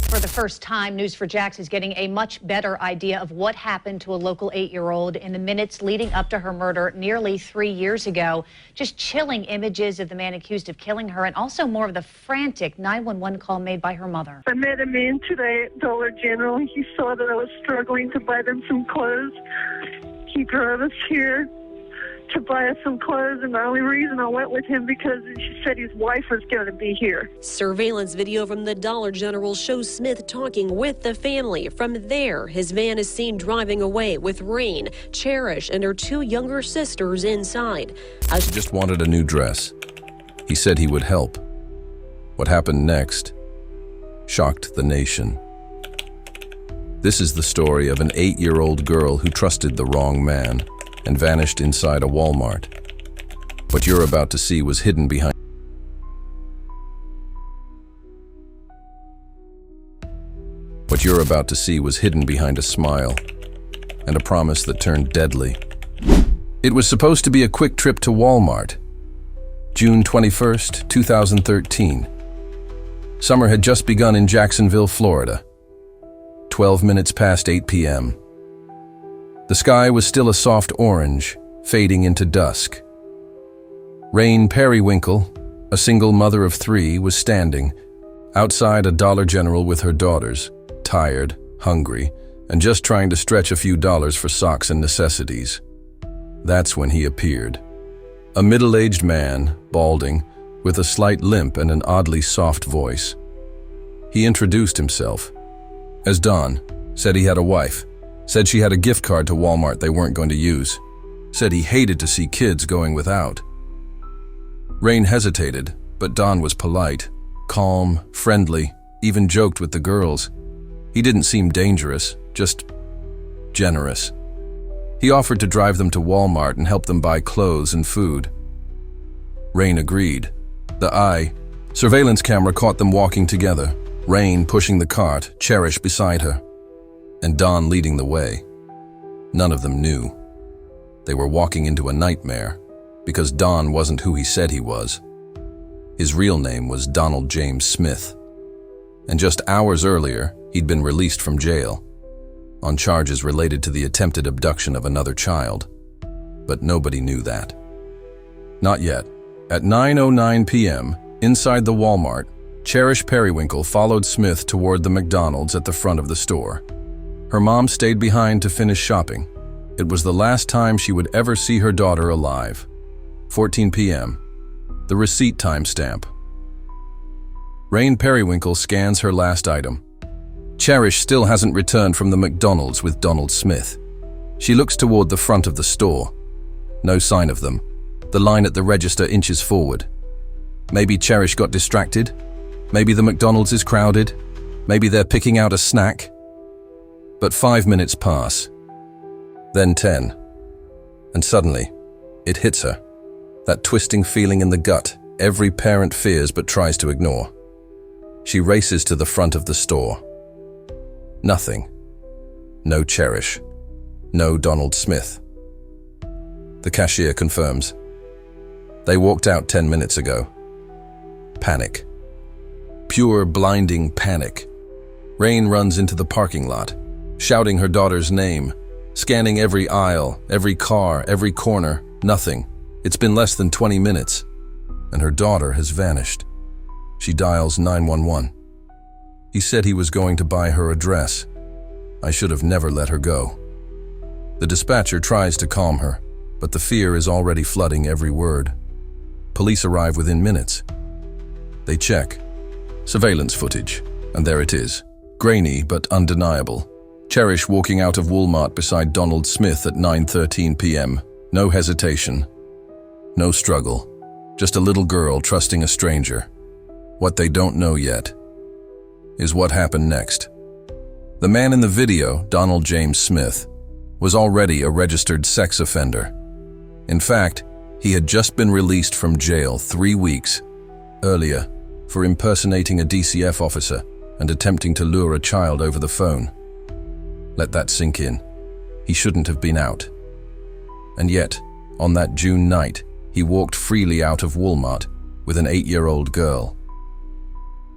For the first time, News4Jax is getting a much better idea of what happened to a local 8-year-old in the minutes leading up to her murder nearly 3 years ago. Just chilling images of the man accused of killing her, and also more of the frantic 911 call made by her mother. I met him in today at Dollar General. He saw that I was struggling to buy them some clothes. He drove us here to buy us some clothes, and the only reason I went with him because she said his wife was going to be here. Surveillance video from the Dollar General shows Smith talking with the family. From there, his van is seen driving away with Rain, Cherish, and her 2 younger sisters inside. He just wanted a new dress. He said he would help. What happened next shocked the nation. This is the story of an 8-year-old girl who trusted the wrong man and vanished inside a Walmart. What you're about to see was hidden behind a smile and a promise that turned deadly. It was supposed to be a quick trip to Walmart. June 21st, 2013. Summer had just begun in Jacksonville, Florida. 12 minutes past 8 p.m. The sky was still a soft orange, fading into dusk. Cherish Perrywinkle, a single mother of 3, was standing outside a Dollar General with her daughters, tired, hungry, and just trying to stretch a few dollars for socks and necessities. That's when he appeared. A middle-aged man, balding, with a slight limp and an oddly soft voice. He introduced himself as Don, said he had a wife, said she had a gift card to Walmart they weren't going to use, said he hated to see kids going without. Rain hesitated, but Don was polite, calm, friendly, even joked with the girls. He didn't seem dangerous, just generous. He offered to drive them to Walmart and help them buy clothes and food. Rain agreed. The surveillance camera caught them walking together, Rain pushing the cart, Cherish beside her, and Don leading the way. None of them knew. They were walking into a nightmare because Don wasn't who he said he was. His real name was Donald James Smith, and just hours earlier, he'd been released from jail on charges related to the attempted abduction of another child. But nobody knew that. Not yet. At 9:09 p.m., inside the Walmart, Cherish Perrywinkle followed Smith toward the McDonald's at the front of the store. Her mom stayed behind to finish shopping. It was the last time she would ever see her daughter alive. 14 p.m. The receipt timestamp. Cherish Perrywinkle scans her last item. Cherish still hasn't returned from the McDonald's with Donald Smith. She looks toward the front of the store. No sign of them. The line at the register inches forward. Maybe Cherish got distracted. Maybe the McDonald's is crowded. Maybe they're picking out a snack. But 5 minutes pass. Then 10. And suddenly, it hits her. That twisting feeling in the gut every parent fears but tries to ignore. She races to the front of the store. Nothing. No Cherish. No Donald Smith. The cashier confirms. They walked out 10 minutes ago. Panic. Pure, blinding panic. Rain runs into the parking lot, shouting her daughter's name, scanning every aisle, every car, every corner. Nothing. It's been less than 20 minutes, and her daughter has vanished. She dials 911. He said he was going to buy her a dress. I should have never let her go. The dispatcher tries to calm her, but the fear is already flooding every word. Police arrive within minutes. They check. Surveillance footage, and there it is. Grainy but undeniable. Cherish walking out of Walmart beside Donald Smith at 9:13 p.m. No hesitation. No struggle. Just a little girl trusting a stranger. What they don't know yet is what happened next. The man in the video, Donald James Smith, was already a registered sex offender. In fact, he had just been released from jail 3 weeks earlier for impersonating a DCF officer and attempting to lure a child over the phone. Let that sink in. He shouldn't have been out. And yet, on that June night, he walked freely out of Walmart with an 8-year-old girl.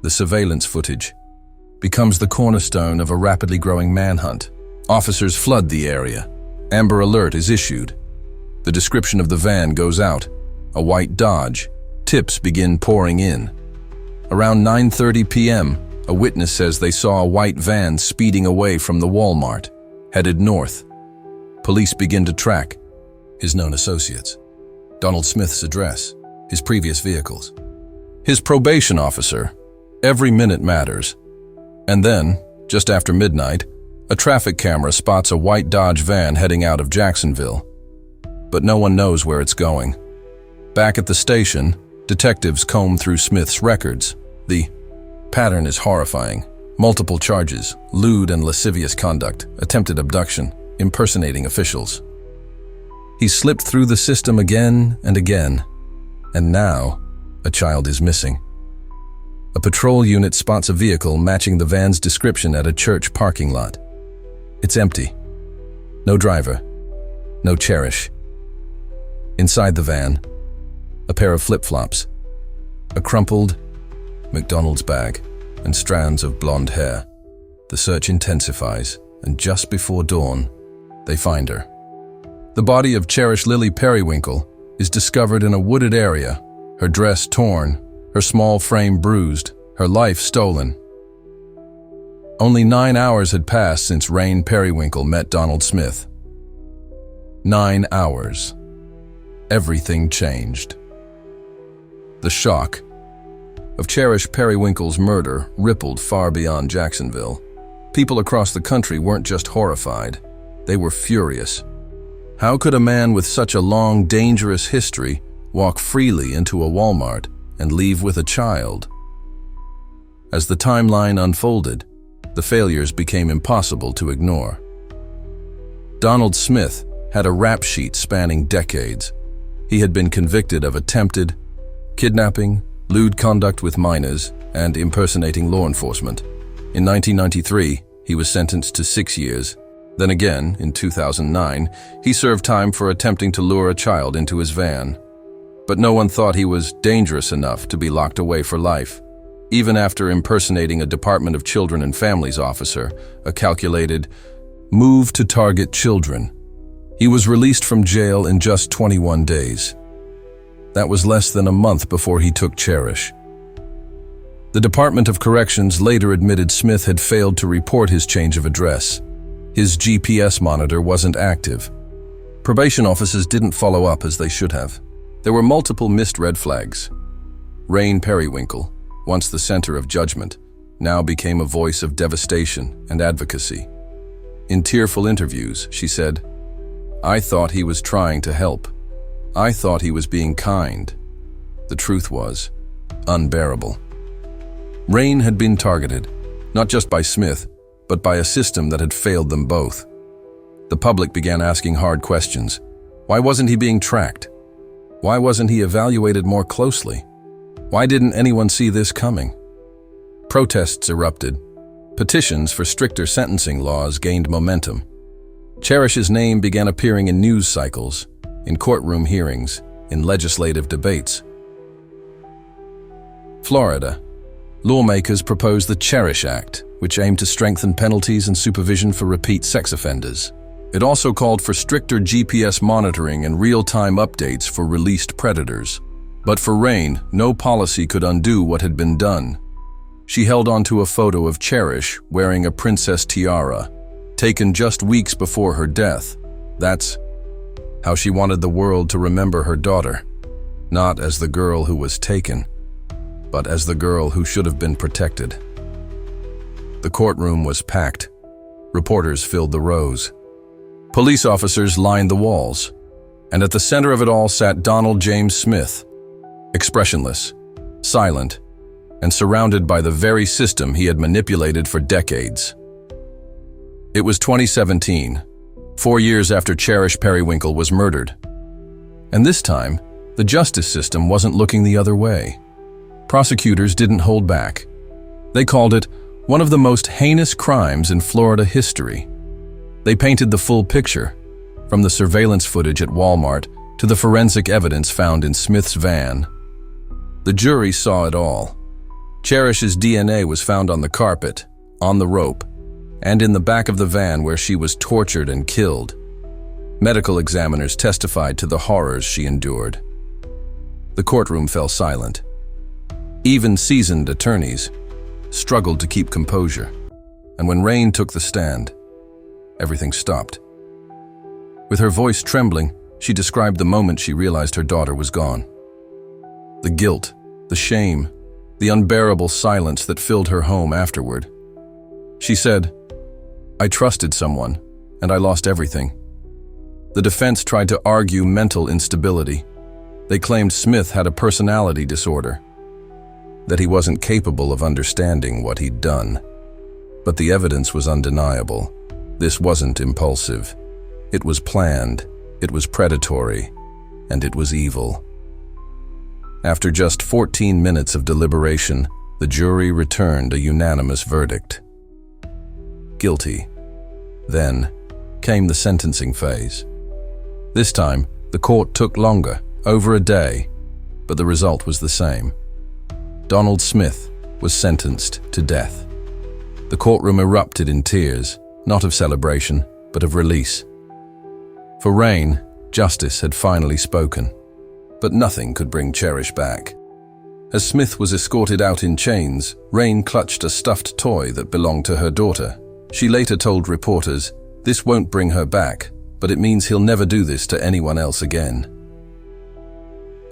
The surveillance footage becomes the cornerstone of a rapidly growing manhunt. Officers flood the area. Amber Alert is issued. The description of the van goes out. A white Dodge. Tips begin pouring in. Around 9:30 p.m., a witness says they saw a white van speeding away from the Walmart, headed north. Police begin to track his known associates, Donald Smith's address, his previous vehicles, his probation officer. Every minute matters. And then, just after midnight, a traffic camera spots a white Dodge van heading out of Jacksonville. But no one knows where it's going. Back at the station, detectives comb through Smith's records. The pattern is horrifying. Multiple charges, lewd and lascivious conduct, attempted abduction, impersonating officials. He's slipped through the system again and again. And now, a child is missing. A patrol unit spots a vehicle matching the van's description at a church parking lot. It's empty. No driver. No Cherish. Inside the van, a pair of flip-flops, a crumpled McDonald's bag, and strands of blonde hair. The search intensifies, and just before dawn, they find her. The body of Cherish Lily Perrywinkle is discovered in a wooded area, her dress torn, her small frame bruised, her life stolen. Only 9 hours had passed since Rain Perrywinkle met Donald Smith. 9 hours. Everything changed. The shock of Cherish Perrywinkle's murder rippled far beyond Jacksonville. People across the country weren't just horrified, they were furious. How could a man with such a long, dangerous history walk freely into a Walmart and leave with a child? As the timeline unfolded, the failures became impossible to ignore. Donald Smith had a rap sheet spanning decades. He had been convicted of attempted kidnapping, lewd conduct with minors, and impersonating law enforcement. In 1993, he was sentenced to 6 years. Then again, in 2009, he served time for attempting to lure a child into his van. But no one thought he was dangerous enough to be locked away for life. Even after impersonating a Department of Children and Families officer, a calculated move to target children, he was released from jail in just 21 days. That was less than a month before he took Cherish. The Department of Corrections later admitted Smith had failed to report his change of address. His GPS monitor wasn't active. Probation officers didn't follow up as they should have. There were multiple missed red flags. Rain Perrywinkle, once the center of judgment, now became a voice of devastation and advocacy. In tearful interviews, she said, "I thought he was trying to help. I thought he was being kind." The truth was unbearable. Rain had been targeted, not just by Smith, but by a system that had failed them both. The public began asking hard questions. Why wasn't he being tracked? Why wasn't he evaluated more closely? Why didn't anyone see this coming? Protests erupted. Petitions for stricter sentencing laws gained momentum. Cherish's name began appearing in news cycles, in courtroom hearings, in legislative debates. Florida. Lawmakers proposed the Cherish Act, which aimed to strengthen penalties and supervision for repeat sex offenders. It also called for stricter GPS monitoring and real-time updates for released predators. But for Rain, no policy could undo what had been done. She held onto a photo of Cherish wearing a princess tiara, taken just weeks before her death. That's how she wanted the world to remember her daughter, not as the girl who was taken, but as the girl who should have been protected. The courtroom was packed. Reporters filled the rows. Police officers lined the walls. And at the center of it all sat Donald James Smith, expressionless, silent, and surrounded by the very system he had manipulated for decades. It was 2017, 4 years after Cherish Perrywinkle was murdered. And this time, the justice system wasn't looking the other way. Prosecutors didn't hold back. They called it one of the most heinous crimes in Florida history. They painted the full picture, from the surveillance footage at Walmart to the forensic evidence found in Smith's van. The jury saw it all. Cherish's DNA was found on the carpet, on the rope, and in the back of the van where she was tortured and killed. Medical examiners testified to the horrors she endured. The courtroom fell silent. Even seasoned attorneys struggled to keep composure, and when Rain took the stand, everything stopped. With her voice trembling, she described the moment she realized her daughter was gone. The guilt, the shame, the unbearable silence that filled her home afterward. She said, "I trusted someone, and I lost everything." The defense tried to argue mental instability. They claimed Smith had a personality disorder, that he wasn't capable of understanding what he'd done. But the evidence was undeniable. This wasn't impulsive. It was planned, it was predatory, and it was evil. After just 14 minutes of deliberation, the jury returned a unanimous verdict. Guilty. Then came the sentencing phase. This time, the court took longer, over a day, but the result was the same. Donald Smith was sentenced to death. The courtroom erupted in tears, not of celebration, but of release. For Rain, justice had finally spoken, but nothing could bring Cherish back. As Smith was escorted out in chains, Rain clutched a stuffed toy that belonged to her daughter. She later told reporters, "This won't bring her back, but it means he'll never do this to anyone else again."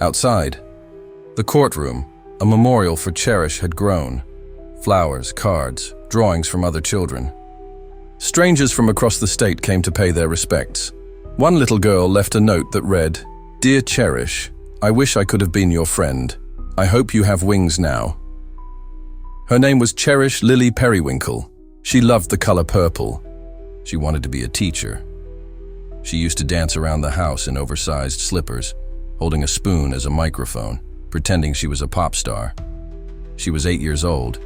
Outside the courtroom, a memorial for Cherish had grown. Flowers, cards, drawings from other children. Strangers from across the state came to pay their respects. One little girl left a note that read, "Dear Cherish, I wish I could have been your friend. I hope you have wings now." Her name was Cherish Lily Perrywinkle. She loved the color purple. She wanted to be a teacher. She used to dance around the house in oversized slippers, holding a spoon as a microphone, pretending she was a pop star. She was 8 years old,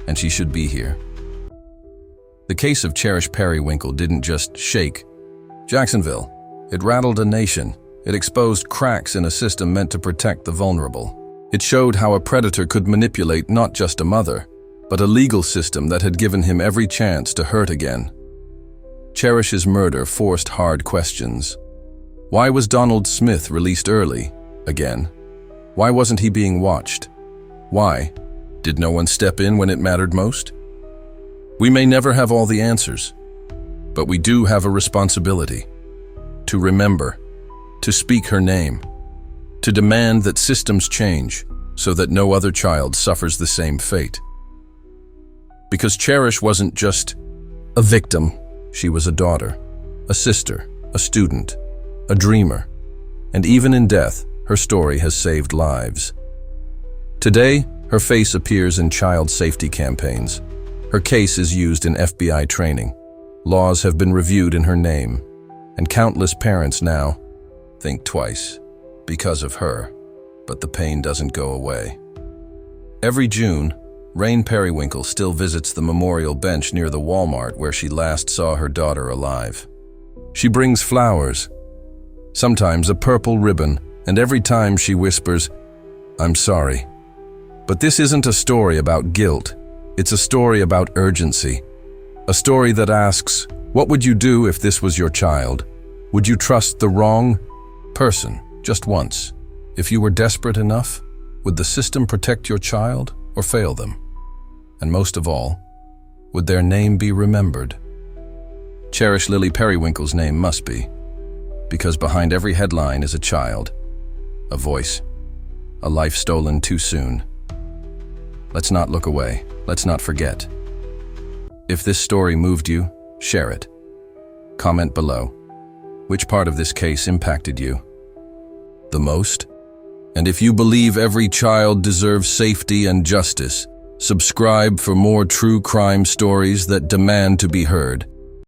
and she should be here. The case of Cherish Perrywinkle didn't just shake Jacksonville. It rattled a nation. It exposed cracks in a system meant to protect the vulnerable. It showed how a predator could manipulate not just a mother, but a legal system that had given him every chance to hurt again. Cherish's murder forced hard questions. Why was Donald Smith released early, again? Why wasn't he being watched? Why? Did no one step in when it mattered most? We may never have all the answers, but we do have a responsibility to remember, to speak her name, to demand that systems change so that no other child suffers the same fate. Because Cherish wasn't just a victim, she was a daughter, a sister, a student, a dreamer, and even in death, her story has saved lives. Today, her face appears in child safety campaigns. Her case is used in FBI training. Laws have been reviewed in her name, and countless parents now think twice because of her, but the pain doesn't go away. Every June, Rain Perrywinkle still visits the memorial bench near the Walmart where she last saw her daughter alive. She brings flowers, sometimes a purple ribbon, and every time she whispers, "I'm sorry." But this isn't a story about guilt. It's a story about urgency. A story that asks, what would you do if this was your child? Would you trust the wrong person just once? If you were desperate enough, would the system protect your child or fail them? And most of all, would their name be remembered? Cherish Lily Perrywinkle's name must be, because behind every headline is a child, a voice, a life stolen too soon. Let's not look away. Let's not forget. If this story moved you, share it. Comment below. Which part of this case impacted you the most? And if you believe every child deserves safety and justice, subscribe for more true crime stories that demand to be heard.